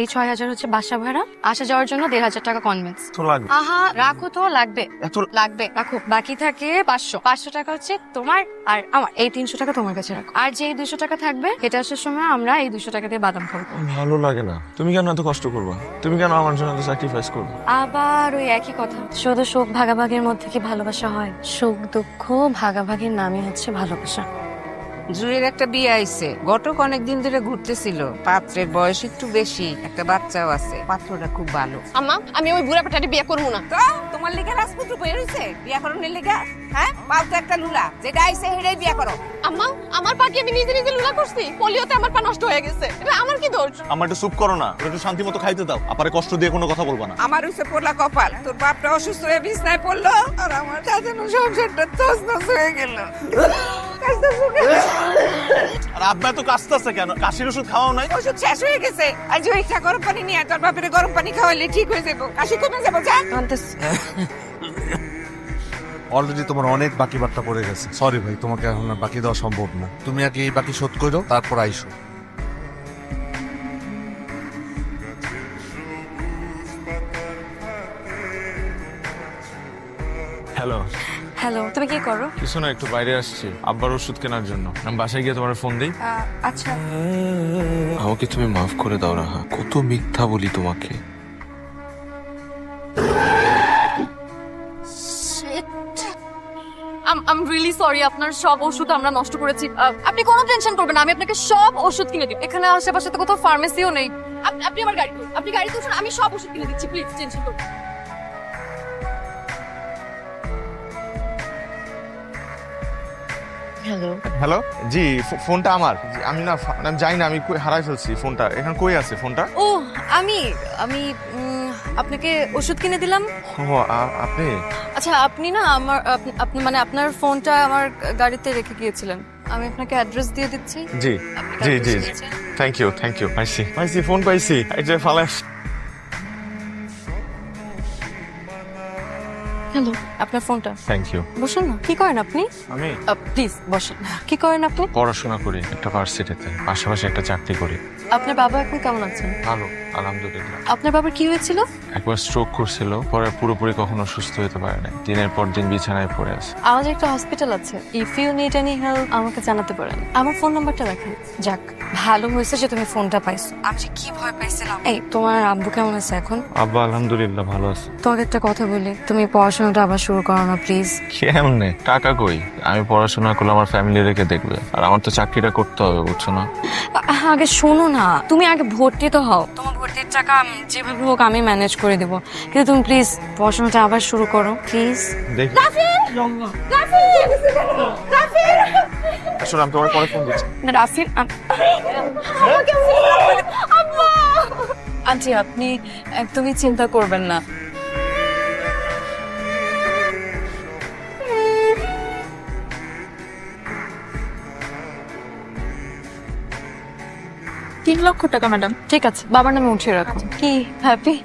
এই 6,000 হচ্ছে বাসা ভাড়া, আসা যাওয়ার জন্য 1,500 টাকা কনভেন্স। তো লাগবে আহা রাখো তো, লাগবে এত লাগবে রাখো। বাকি থাকে 500 টাকা হচ্ছে তোমার আর আমার, এই 300 টাকা তোমার কাছে রাখো। আর যে 200 টাকা থাকবে এটা আসার সময় আমরা এই 200 টাকা দিয়ে বাদাম খাবো। ভালো লাগে না। তুমি কেন এত কষ্ট করবা? তুমি কেন আমার জন্য এত স্যাক্রিফাইস করবে? আবার ওই একই কথা, শুধু সুখ ভাগাভাগির মধ্যে কি ভালোবাসা হয়? সুখ দুঃখ ভাগাভাগির নামই হচ্ছে ভালোবাসা। জুয়ের একটা বিয়ে আইছে, ঘটক অনেকদিন ধরে ঘুরতেছিল। পাত্রের বয়স একটু বেশি, একটা বাচ্চাও আছে। পাত্রটা খুব ভালো। আম্মা আমি ওই বুড়া পেটাটি বিয়ে করবো না। তো তোমার লেগে রাজপুত্র বই রয়েছে বিয়া করণের লেগে? হ্যাঁ, পাও তো একটা লুলা, যেটা আইছে হেডাই বিয়া করো। আম্মা আমার পা কি আমি নিজে নিজে লুলা করছি? পোলিওতে আমার পা নষ্ট হয়ে গেছে, এটা আমার কি দোষ? আমার একটু চুপ করো না, একটু শান্তি মতো খাইতে দাও। আপারে কষ্ট দিয়ে কোনো কথা বলবা না। আমার হইছে পোলা কপাল, তোর বাপটা অসুস্থ হয়ে বিছনায় পড়লো, আর আমার সাজানো সংসারটা তছনছ হয়ে গেল। আর আব্বা তো কাশতেছে কেন? কাশির ওষুধ খাওয়াও নাই? ওষুধ শেষ হয়ে গেছে। আজ ওইটা গরম পানি নিয়ে আয়, তোর বাপের গরম পানি খাওয়াইলে ঠিক হয়ে যাবো, কাশি কমে যাবো। যা অলরেডি তোমার অনেক বাকি বার্তা পড়ে গেছে। সরি ভাই, তোমাকে এখন আর বাকি দেওয়া সম্ভব না। তুমি আগে এই বাকি শোধ করো, তারপর আইসো। হ্যালো। হ্যালো, তুমি কি করো? কিছু না, একটু বাইরে আসছি আব্বার ওষুধ কেনার জন্য। আমি বাসায় গিয়ে তোমার ফোন দিই। আচ্ছা। আমাকে তুমি মাফ করে দাও রাহা, কত মিথ্যা বলি তোমাকে। I'm really sorry, আপনার সব ওষুধ আমরা নষ্ট করেছি। আপনি কোনো টেনশন করবেন না, আমি আপনাকে সব ওষুধ কিনে দিব। এখানে আশেপাশে তো কোথাও ফার্মেসিও নেই। আপনি আমার গাড়ি করুন, আপনি গাড়িতে উঠুন, আমি সব ওষুধ কিনে দিচ্ছি। প্লিজ টেনশন করবেন না। হ্যালো। হ্যালো, জি ফোনটা আমার। জি, আমি না আমি জানি না, আমি হারাই ফেলছি ফোনটা। এখন কই আছে ফোনটা? ও আমি আমি আপনাকে ওষুধ কিনে দিলাম। ও আপনি? আচ্ছা, আপনি না আমার আপনি মানে আপনার ফোনটা আমার গাড়িতে রেখে গিয়েছিলেন। আমি আপনাকে অ্যাড্রেস দিয়ে দিচ্ছি। জি আপনি জি address জি দিয়েছেন? থ্যাংক ইউ পাইছি পাইছি, ফোন পাইছি। এই যে ফালাস। হ্যালো, আপনার ফোনটা। Thank you. বসুন না। কি করেন আপনি? আমি প্লিজ বসুন। কি করেন আপনি? পড়াশোনা করি একটা ভার্সিটিতে, পাশাপাশি একটা চাকরি করি। আপনার বাবা এখন কেমন আছেন? ভালো, আলহামদুলিল্লাহ। আপনার বাবার কি হয়েছিল? একবার স্ট্রোক করছিল, পরে পুরোপুরি কখনো সুস্থ হতে পারে না। দিনের পর দিন বিছানায় পড়ে আছে। আমাদের একটা হসপিটাল আছে, if you need any help আমাকে জানাতে পারেন। আমার ফোন নাম্বারটা রাখেন। যাক, ভালো হয়েছে যে তুমি ফোনটা পাইছো। আমি যে কি ভয় পাইছিলাম। এই, তোমার আব্বু কেমন আছে এখন? আব্বা আলহামদুলিল্লাহ ভালো আছে। তোমাকে একটা কথা বলি, তুমি পড়াশোনাটা আবার শুরু করো না প্লিজ। কেমনে? টাকা কই? আমি পড়াশোনা করলে আমার ফ্যামিলি রেখে দেখবে, আর আমার তো চাকরিটা করতে হবে, বুঝছো না? আগে শোনো না, তুমি আগে ভর্তি তো হও। তোমার ভর্তির টাকা যেভাবে হোক আমি ম্যানেজ করে দেবো, কিন্তু তুমি প্লিজ পড়াশোনাটা আবার শুরু করো প্লিজ। দেখি শোনো, আমি তোমার পরে ফোন দিচ্ছি। রাফির আন্টি, আপনি একদমই চিন্তা করবেন না। ৳3,00,000 ম্যাডাম। ঠিক আছে, বাবার নামে উঠিয়ে রাখো। কি হ্যাপি?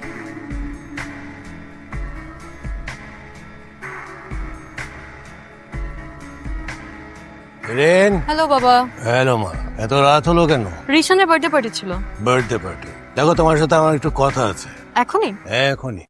রেন, হ্যালো বাবা। হ্যালো মা, এত রাত হলো কেন? রিশানের বার্থডে পার্টি ছিল। Birthday party? দেখো, তোমার সাথে আমার একটু কথা আছে এখনই? এখনই।